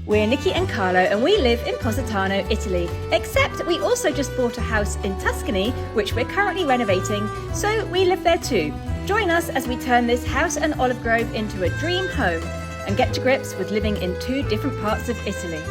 We're Nicki and Carlo and we live in Positano, Italy, except we also just bought a house in Tuscany, which we're currently renovating, so we live there too. Join us as we turn this house and olive grove into a dream home and get to grips with living in two different parts of Italy.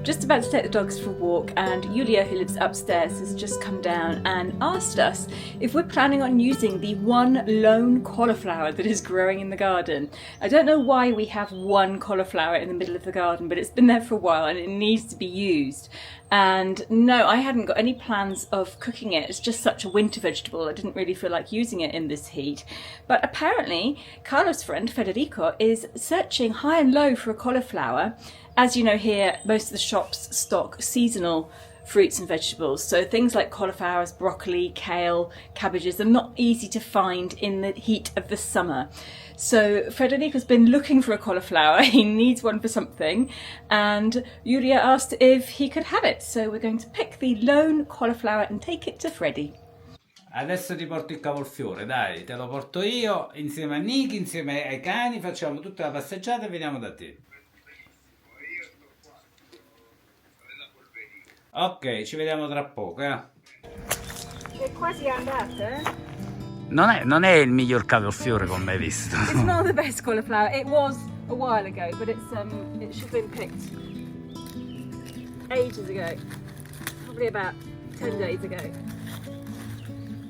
Just about to take the dogs for a walk, and Julia, who lives upstairs, has just come down and asked us if we're planning on using the one lone cauliflower that is growing in the garden. I don't know why we have one cauliflower in the middle of the garden, but it's been there for a while and it needs to be used. And no, I hadn't got any plans of cooking it. It's just such a winter vegetable. I didn't really feel like using it in this heat. But apparently, Carlo's friend Federico is searching high and low for a cauliflower. As you know, here, most of the shops stock seasonal fruits and vegetables. So things like cauliflowers, broccoli, kale, cabbages are not easy to find in the heat of the summer. So Federico's been looking for a cauliflower. He needs one for something. And Julia asked if he could have it. So we're going to pick the lone cauliflower and take it to Freddy. Adesso ti porto il cavolfiore, dai, te lo porto io insieme a Nicki, insieme ai cani, facciamo tutta la passeggiata e veniamo da te. Ok, ci vediamo tra poco, eh. È quasi andata. Non è il miglior cavolfiore come hai visto. It's not the best cauliflower. It was a while ago, but it should have been picked ages ago. Probably about 10 days ago.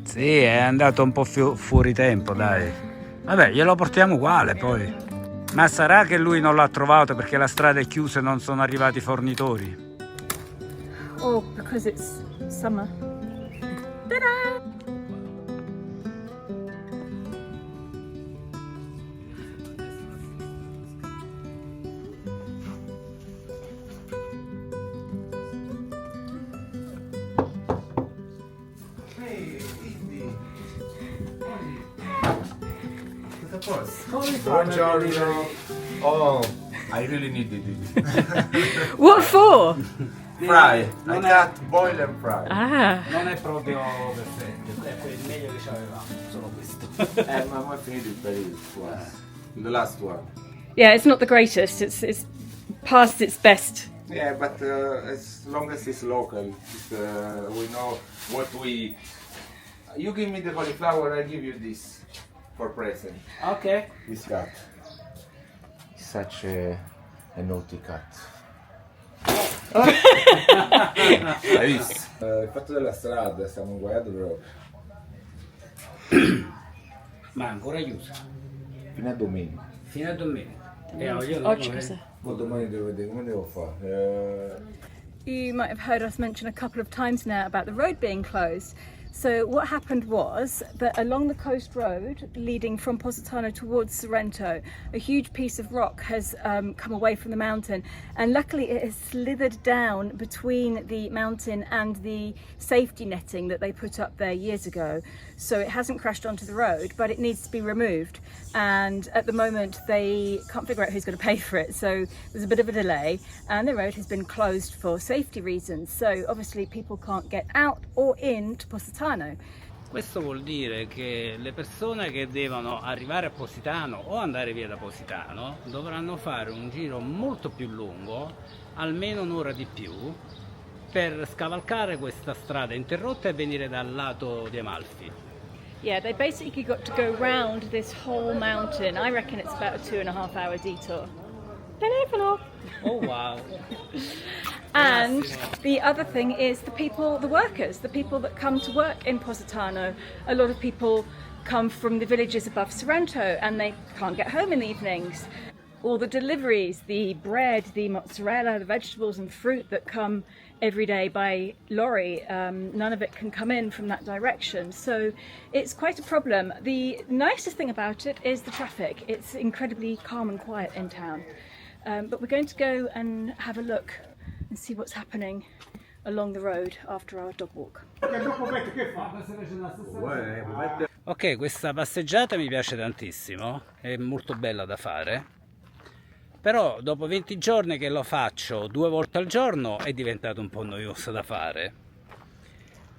Sì, è andato un po' fuori tempo, dai. Vabbè, glielo portiamo uguale poi. Ma sarà che lui non l'ha trovato perché la strada è chiusa e non sono arrivati i fornitori? Oh, because it's summer. Ta-da! Buongiorno. Oh, I really need it. What for? Fry. I got boil and fry. Ah. Non è proprio perfetto, è il meglio che c'avevamo, solo questo. Ma I finito il periodo. The last one. Yeah, it's not the greatest. It's past its best. Yeah, but as long as it's local, we know what we. You give me the cauliflower, I give you this for present. Ok. This cat. Such a naughty cat. Hai visto? Il fatto della strada, stiamo guardando proprio. Ma ancora chiusa. Fino a domenica. Fino a domenica. E oggi Oggi cosa? Ma domani devo vedere come devo fare. You might have heard us mention a couple of times now about the road being closed. So what happened was that along the coast road leading from Positano towards Sorrento, a huge piece of rock has come away from the mountain, and luckily it has slithered down between the mountain and the safety netting that they put up there years ago. So it hasn't crashed onto the road, but it needs to be removed, and at the moment they can't figure out who's going to pay for it, so there's a bit of a delay and the road has been closed for safety reasons. So obviously people can't get out or in to Positano. Questo vuol dire che le persone che devono arrivare a Positano o andare via da Positano dovranno fare un giro molto più lungo, almeno un'ora di più, per scavalcare questa strada interrotta e venire dal lato di Amalfi. Yeah, they basically got to go round this whole mountain. I reckon it's about a 2.5 hour detour. Telefono! Oh wow! And the other thing is the workers, the people that come to work in Positano. A lot of people come from the villages above Sorrento and they can't get home in the evenings. all the deliveries, the bread, the mozzarella, the vegetables and fruit that come every day by lorry, none of it can come in from that direction, so it's quite a problem. The nicest thing about it is the traffic. It's incredibly calm and quiet in town, but we're going to go and have a look and see what's happening along the road after our dog walk. Ok, questa passeggiata mi piace tantissimo, è molto bella da fare, però dopo 20 giorni che lo faccio 2 volte al giorno è diventato un po' noioso da fare.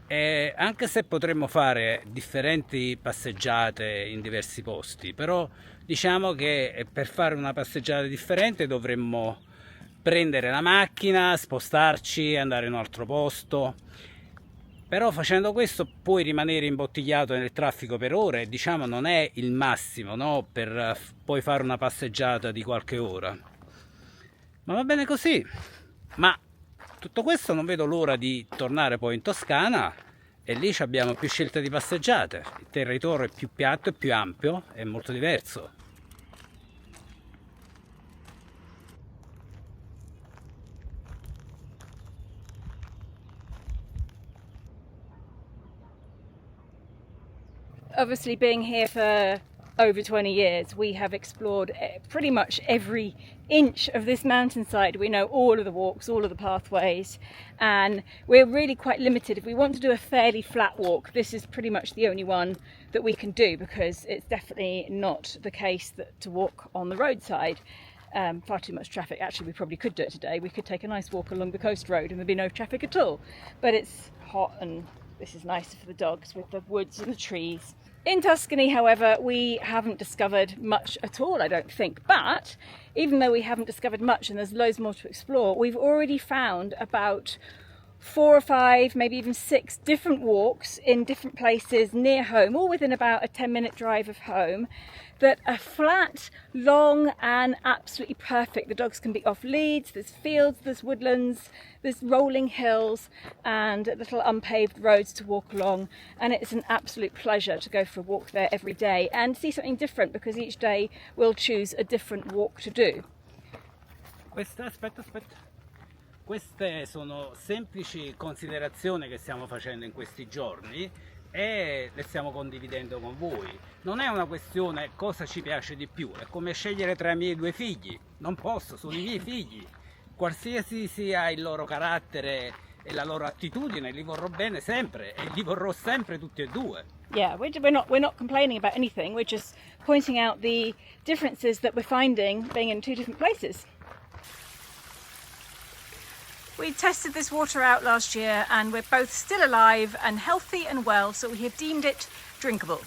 E anche se potremmo fare differenti passeggiate in diversi posti, però diciamo che per fare una passeggiata differente dovremmo prendere la macchina, spostarci, andare in un altro posto. Però facendo questo puoi rimanere imbottigliato nel traffico per ore e diciamo non è il massimo, no? Per poi fare una passeggiata di qualche ora. Ma va bene così. Ma tutto questo non vedo l'ora di tornare poi in Toscana e lì abbiamo più scelte di passeggiate. Il territorio è più piatto e più ampio, è molto diverso. Obviously, being here for over 20 years, we have explored pretty much every inch of this mountainside. We know all of the walks, all of the pathways, and we're really quite limited. If we want to do a fairly flat walk, this is pretty much the only one that we can do, because it's definitely not the case that to walk on the roadside. Far too much traffic. Actually, we probably could do it today. We could take a nice walk along the coast road and there'd be no traffic at all. But it's hot and this is nicer for the dogs with the woods and the trees. In Tuscany, however, we haven't discovered much at all, I don't think. But even though we haven't discovered much and there's loads more to explore, we've already found about 4 or 5, maybe even 6 different walks in different places near home, all within about a 10-minute drive of home, that are flat, long and absolutely perfect. The dogs can be off leads, there's fields, there's woodlands, there's rolling hills and little unpaved roads to walk along, and it's an absolute pleasure to go for a walk there every day and see something different, because each day we'll choose a different walk to do. Aspetta. Queste sono semplici considerazioni che stiamo facendo in questi giorni e le stiamo condividendo con voi. Non è una questione cosa ci piace di più, è come scegliere tra i miei 2 figli. Non posso, sono i miei figli. Qualsiasi sia il loro carattere e la loro attitudine, li vorrò bene sempre e li vorrò sempre tutti e 2. Yeah, we're not complaining about anything. We're just pointing out the differences that we're finding being in 2 different places. We tested this water out last year and we're both still alive and healthy and well, so we have deemed it drinkable.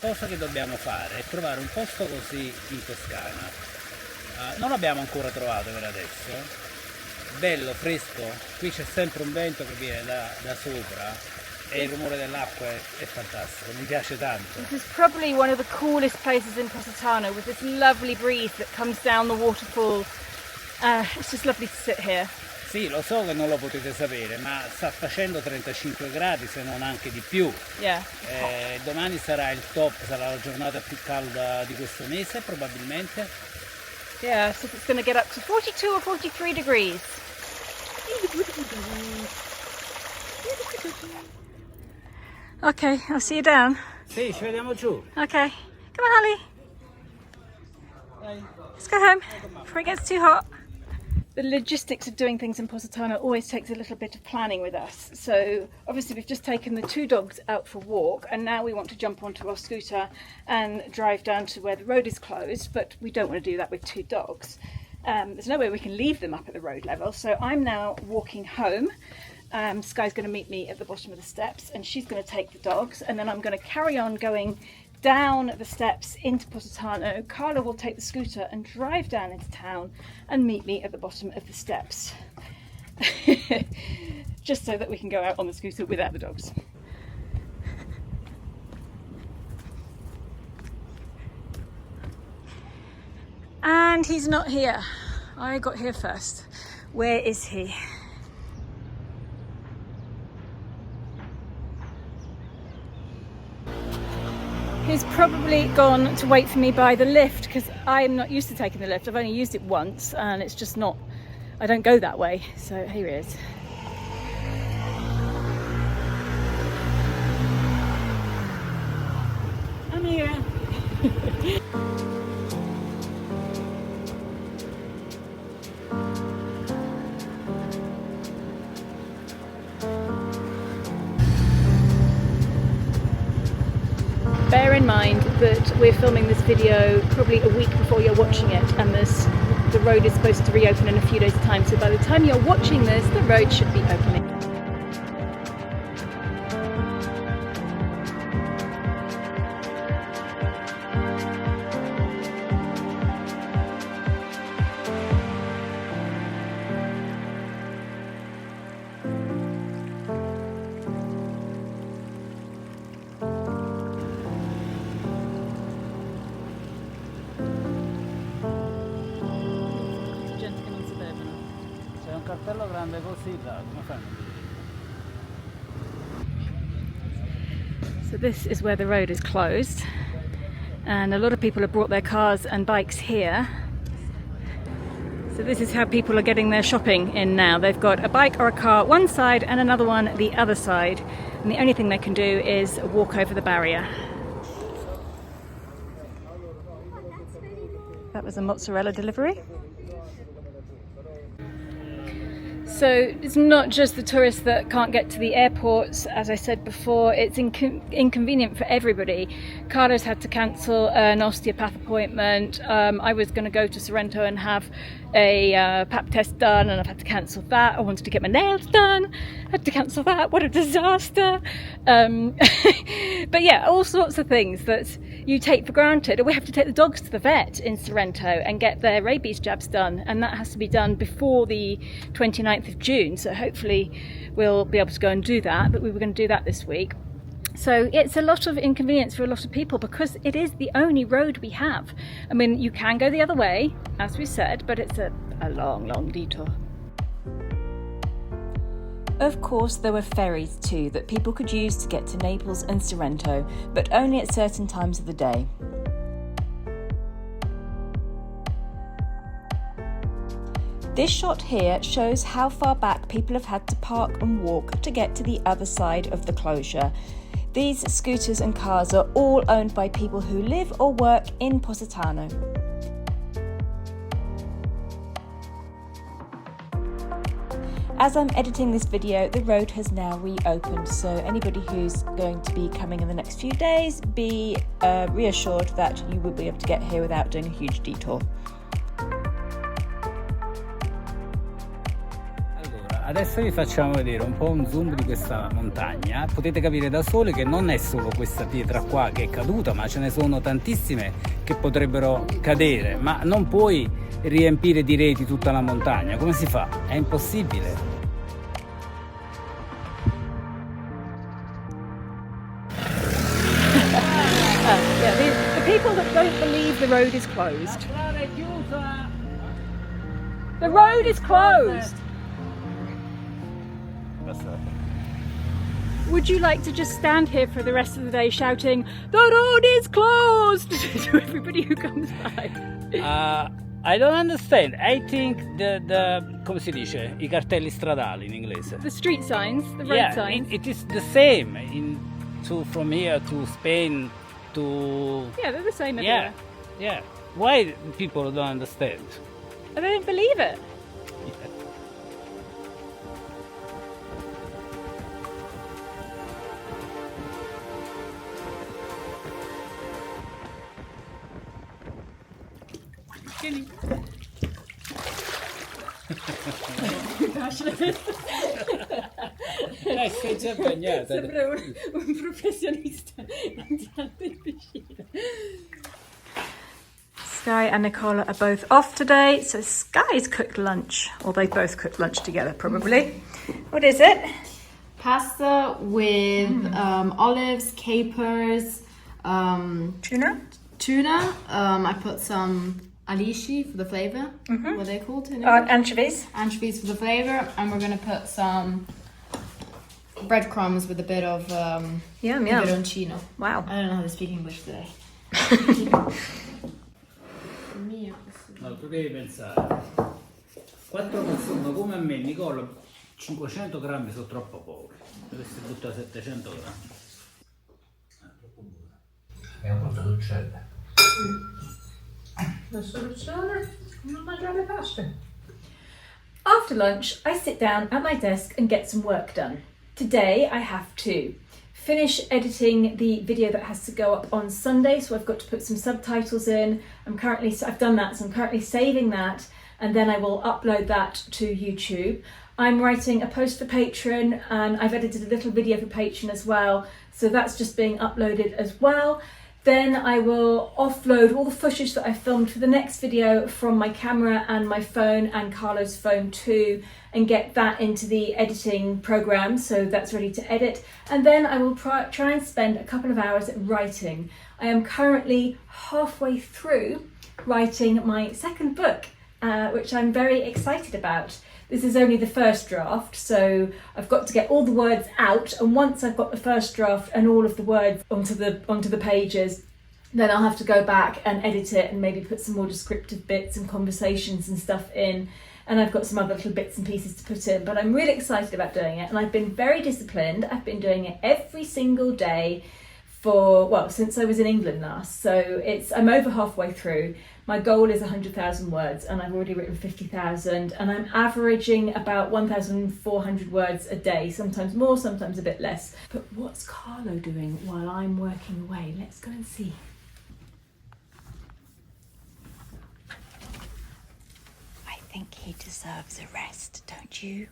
Cosa che dobbiamo fare è trovare un posto così in Toscana. Non l'abbiamo ancora trovato per adesso. Bello, fresco, qui c'è sempre un vento che viene da sopra e il rumore dell'acqua è fantastico, mi piace tanto. This is probably one of the coolest places in Positano, with this lovely breeze that comes down the waterfall. It's just lovely to sit here. Sì, lo so che non lo potete sapere, ma sta facendo 35 gradi, se non anche di più. Yeah. Domani sarà il top, sarà la giornata più calda di questo mese, probabilmente. Yeah, so it's going to get up to 42 or 43 degrees. Okay, I'll see you down. Sì, ci vediamo giù. Okay, come on, Holly. Dai. Let's go home before it gets too hot. The logistics of doing things in Positano always takes a little bit of planning with us. So obviously we've just taken the 2 dogs out for a walk and now we want to jump onto our scooter and drive down to where the road is closed, but we don't want to do that with 2 dogs. There's no way we can leave them up at the road level, so I'm now walking home. Sky's going to meet me at the bottom of the steps and she's going to take the dogs, and then I'm going to carry on going down the steps into Positano. Carla will take the scooter and drive down into town and meet me at the bottom of the steps. just so that we can go out on the scooter without the dogs. And he's not here. I got here first. Where is he? He's probably gone to wait for me by the lift because I'm not used to taking the lift. I've only used it once and it's just not, I don't go that way. So here he is. I'm here. Bear in mind that we're filming this video probably a week before you're watching it, and the road is supposed to reopen in a few days' time, so by the time you're watching this, the road should be opening. Cartello grande così, come fanno? So this is where the road is closed, and a lot of people have brought their cars and bikes here. So this is how people are getting their shopping in now. They've got a bike or a car one side and another one the other side, and the only thing they can do is walk over the barrier. That was a mozzarella delivery. So it's not just the tourists that can't get to the airports. As I said before, it's inconvenient for everybody. Carlo's had to cancel an osteopath appointment. I was going to go to Sorrento and have a pap test done, and I've had to cancel that. I wanted to get my nails done. I had to cancel that. What a disaster. But yeah, all sorts of things that you take for granted. Or we have to take the dogs to the vet in Sorrento and get their rabies jabs done, and that has to be done before the 29th of June, so hopefully we'll be able to go and do that, but we were going to do that this week. So it's a lot of inconvenience for a lot of people because it is the only road we have. I mean, you can go the other way, as we said, but it's a long detour. Of course, there were ferries too that people could use to get to Naples and Sorrento, but only at certain times of the day. This shot here shows how far back people have had to park and walk to get to the other side of the closure. These scooters and cars are all owned by people who live or work in Positano. As I'm editing this video, the road has now reopened, so anybody who's going to be coming in the next few days, be reassured that you will be able to get here without doing a huge detour. Adesso vi facciamo vedere un po' un zoom di questa montagna. Potete capire da soli che non è solo questa pietra qua che è caduta, ma ce ne sono tantissime che potrebbero cadere, ma non puoi riempire di reti tutta la montagna. Come si fa? È impossibile. The people that don't believe the road is closed. The road is closed! Would you like to just stand here for the rest of the day shouting, "The road is closed!" to everybody who comes by? I don't understand. I think come si dice? I cartelli stradali in inglese. The street signs, the road signs. It is the same from here to Spain to... Yeah, they're the same everywhere. Yeah. Why people don't understand? I don't believe it. Sei già bagnata. Sembra un professionista entrando in piscina. Sky and Nicola are both off today, so Sky's cooked lunch, or they both cooked lunch together probably. What is it? Pasta with olives, capers, Tuna? tuna. I put some alici for the flavor. What are they called? Anchovies. Anchovies for the flavor, and we're gonna put some breadcrumbs with a bit of Yum, yum. peperoncino. Wow. I don't know how to speak English today. No, tu devi pensare, 4 persone come a me, Nicola, 500 grammi sono troppo pochi, dovresti buttare 700 grammi. Troppo buono. È una porta d'uccello. La soluzione? Non mangiare pasta. After lunch, I sit down at my desk and get some work done. Today, I have to finish editing the video that has to go up on Sunday, so I've got to put some subtitles in. I've done that, so I'm currently saving that, and then I will upload that to YouTube. I'm writing a post for Patreon, and I've edited a little video for Patreon as well, so that's just being uploaded as well. Then I will offload all the footage that I filmed for the next video from my camera and my phone and Carlo's phone too, and get that into the editing program, so that's ready to edit. And then I will try and spend a couple of hours writing. I am currently halfway through writing my second book, which I'm very excited about. This is only the first draft, so I've got to get all the words out, and once I've got the first draft and all of the words onto the pages, then I'll have to go back and edit it and maybe put some more descriptive bits and conversations and stuff in, and I've got some other little bits and pieces to put in, but I'm really excited about doing it, and I've been very disciplined. I've been doing it every single day since I was in England last, so I'm over halfway through. My goal is 100,000 words, and I've already written 50,000, and I'm averaging about 1,400 words a day, sometimes more, sometimes a bit less. But what's Carlo doing while I'm working away? Let's go and see. I think he deserves a rest, don't you?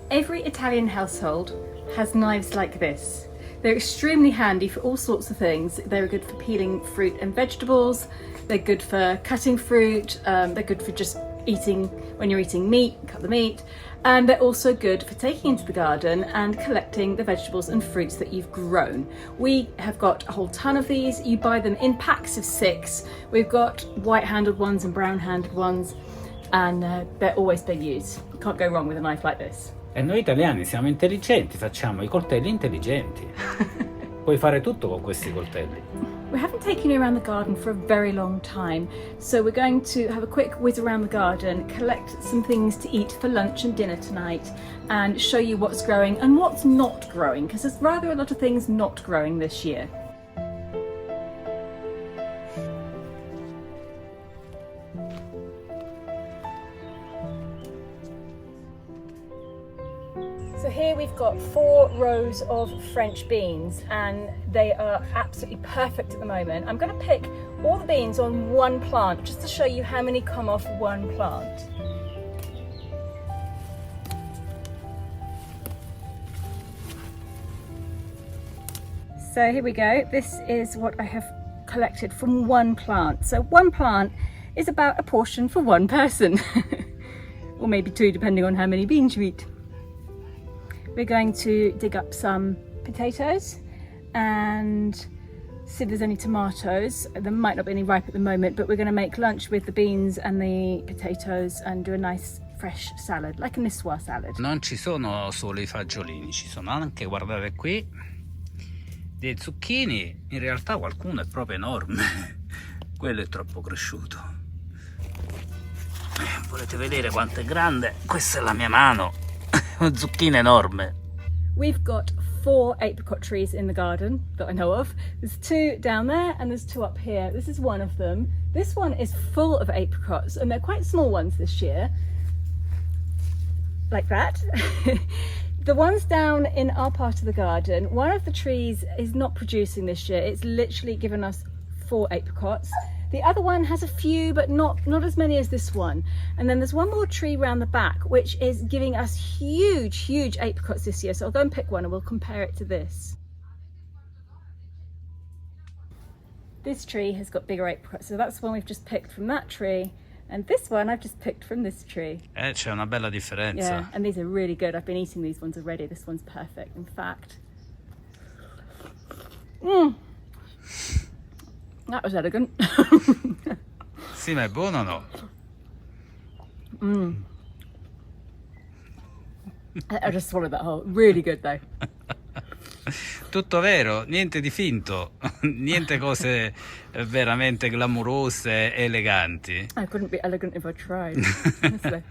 Every Italian household has knives like this. They're extremely handy for all sorts of things. They're good for peeling fruit and vegetables. They're good for cutting fruit. They're good for just eating, when you're eating meat, cut the meat. And they're also good for taking into the garden and collecting the vegetables and fruits that you've grown. We have got a whole ton of these. You buy them in packs of 6. We've got white-handled ones and brown-handled ones, and they're always being used. You can't go wrong with a knife like this. E noi italiani siamo intelligenti, facciamo I coltelli intelligenti. Puoi fare tutto con questi coltelli. We haven't taken you around the garden for a very long time, so we're going to have a quick whiz around the garden, collect some things to eat for lunch and dinner tonight, and show you what's growing and what's not growing, because there's rather a lot of things not growing this year. So here we've got 4 rows of French beans, and they are absolutely perfect at the moment. I'm going to pick all the beans on one plant just to show you how many come off one plant. So here we go. This is what I have collected from one plant. So one plant is about a portion for one person, or maybe 2 depending on how many beans you eat. We're going to dig up some potatoes and see if there's any tomatoes. There might not be any ripe at the moment, but we're going to make lunch with the beans and the potatoes and do a nice fresh salad, like a Niçoise salad. Non ci sono solo I fagiolini, ci sono anche, guardate qui, dei zucchini. In realtà qualcuno è proprio enorme, quello è troppo cresciuto. Volete vedere quanto è grande? Questa è la mia mano. Una zucchina enorme. We've got 4 apricot trees in the garden that I know of. There's 2 down there and there's 2 up here. This is one of them. This one is full of apricots, and they're quite small ones this year. Like that. The ones down in our part of the garden, one of the trees is not producing this year. It's literally given us 4 apricots. The other one has a few, but not as many as this one. And then there's one more tree round the back, which is giving us huge apricots this year. So I'll go and pick one and we'll compare it to this. This tree has got bigger apricots, so that's the one we've just picked from that tree. And this one I've just picked from this tree. C'è una bella differenza. Yeah, and these are really good. I've been eating these ones already. This one's perfect, in fact. That was elegant. Sì, ma è buono o no? I just swallowed that whole. Really good though. Tutto vero, niente di finto, niente cose veramente glamurose, eleganti. I couldn't be elegant if I tried. Honestly.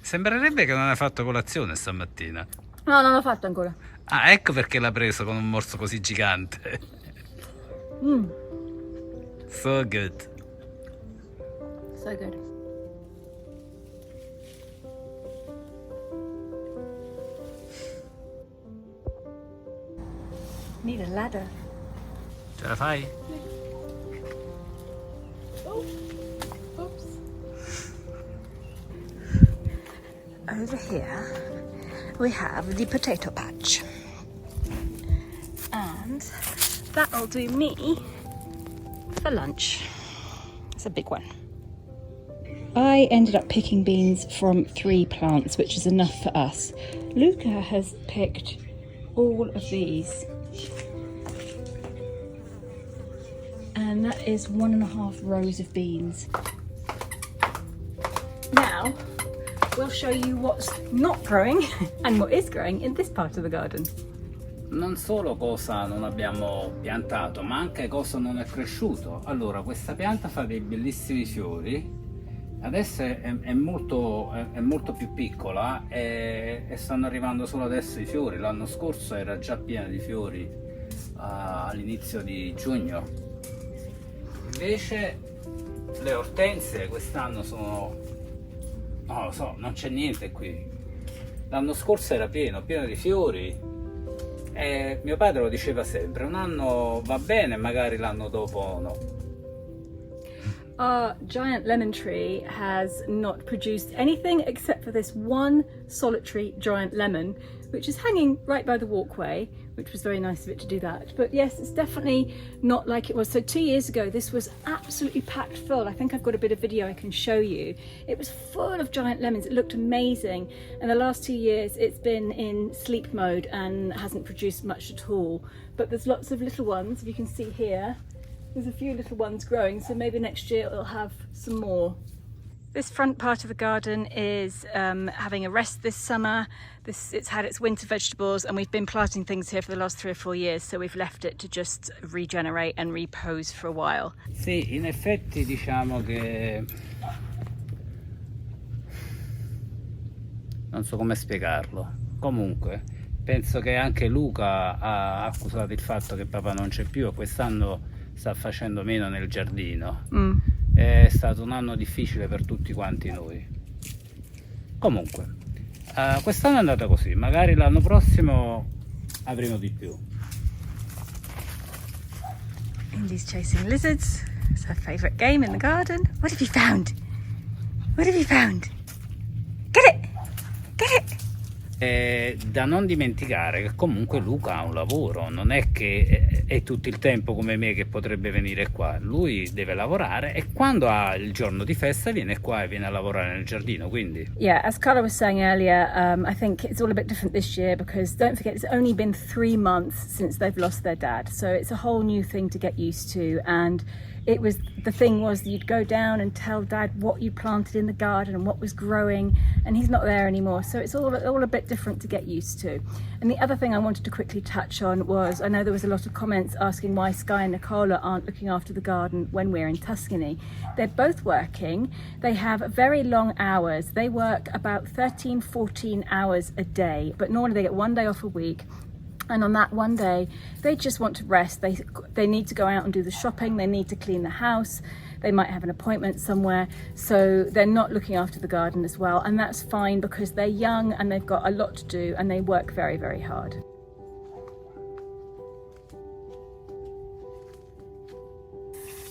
Sembrerebbe che non hai fatto colazione stamattina. No, non l'ho fatto ancora. Ah, ecco perché l'ha preso con un morso così gigante. So good. So good. Need a ladder. Ce la fai? Oh, oops. Over here we have the potato patch. And that'll do me for lunch. It's a big one. I ended up picking beans from 3 plants, which is enough for us. Luca has picked all of these. And that is 1.5 rows of beans. Now, we'll show you what's not growing and what is growing in this part of the garden. Non solo cosa non abbiamo piantato, ma anche cosa non è cresciuto. Allora, questa pianta fa dei bellissimi fiori. Adesso è molto più piccola e stanno arrivando solo adesso i fiori. L'anno scorso era già piena di fiori all'inizio di giugno. Invece le ortensie quest'anno sono... non lo so, non c'è niente qui. L'anno scorso era pieno di fiori e mio padre lo diceva sempre, un anno va bene, magari l'anno dopo no. Our giant lemon tree has not produced anything except for this one solitary giant lemon, which is hanging right by the walkway, which was very nice of it to do that. But yes, it's definitely not like it was. So 2 years ago, this was absolutely packed full. I think I've got a bit of video I can show you. It was full of giant lemons. It looked amazing. And the last 2 years, it's been in sleep mode and hasn't produced much at all. But there's lots of little ones, if you can see here. There's a few little ones growing, so maybe next year it'll have some more. This front part of the garden is having a rest this summer. It's had its winter vegetables and we've been planting things here for the last 3 or 4 years, so we've left it to just regenerate and repose for a while. Sì, in effetti diciamo che... non so come spiegarlo. Comunque, penso che anche Luca ha accusato il fatto che papà non c'è più e quest'anno sta facendo meno nel giardino. È stato un anno difficile per tutti quanti noi. Comunque, quest'anno è andata così, magari l'anno prossimo avremo di più. Indy's chasing lizards. It's her favourite game in the garden. What have you found? What have you found? Get it! Get it! Da non dimenticare che comunque Luca ha un lavoro, non è che è tutto il tempo come me che potrebbe venire qua, lui deve lavorare e quando ha il giorno di festa viene qua e viene a lavorare nel giardino, quindi... Yeah, as Carla was saying earlier, I think it's all a bit different this year because don't forget it's only been 3 months since they've lost their dad, so it's a whole new thing to get used to. And the thing was you'd go down and tell Dad what you planted in the garden and what was growing, and he's not there anymore, so it's all a bit different to get used to. And the other thing I wanted to quickly touch on was, I know there was a lot of comments asking why Sky and Nicola aren't looking after the garden when we're in Tuscany. They're both working. They have very long hours. They work about 13-14 hours a day, but normally they get 1 day off a week. And on that 1 day, they just want to rest. They need to go out and do the shopping. They need to clean the house. They might have an appointment somewhere. So they're not looking after the garden as well. And that's fine because they're young and they've got a lot to do and they work very, very hard.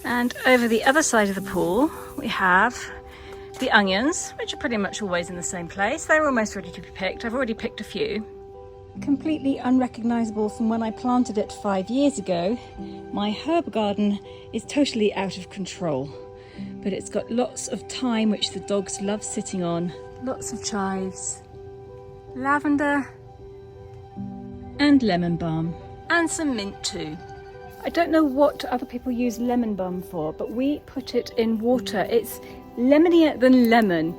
And over the other side of the pool, we have the onions, which are pretty much always in the same place. They're almost ready to be picked. I've already picked a few. completely unrecognisable from when I planted it 5 years ago, my herb garden is totally out of control. But it's got lots of thyme, which the dogs love sitting on, lots of chives, lavender and lemon balm, and some mint too. I don't know what other people use lemon balm for, but we put it in water. It's lemonier than lemon.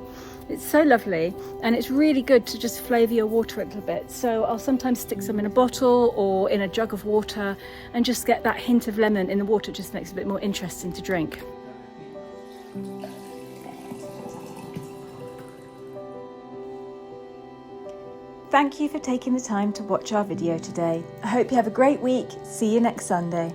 It's so lovely, and it's really good to just flavour your water a little bit. So I'll sometimes stick some in a bottle or in a jug of water and just get that hint of lemon in the water. It just makes it a bit more interesting to drink. Thank you for taking the time to watch our video today. I hope you have a great week. See you next Sunday.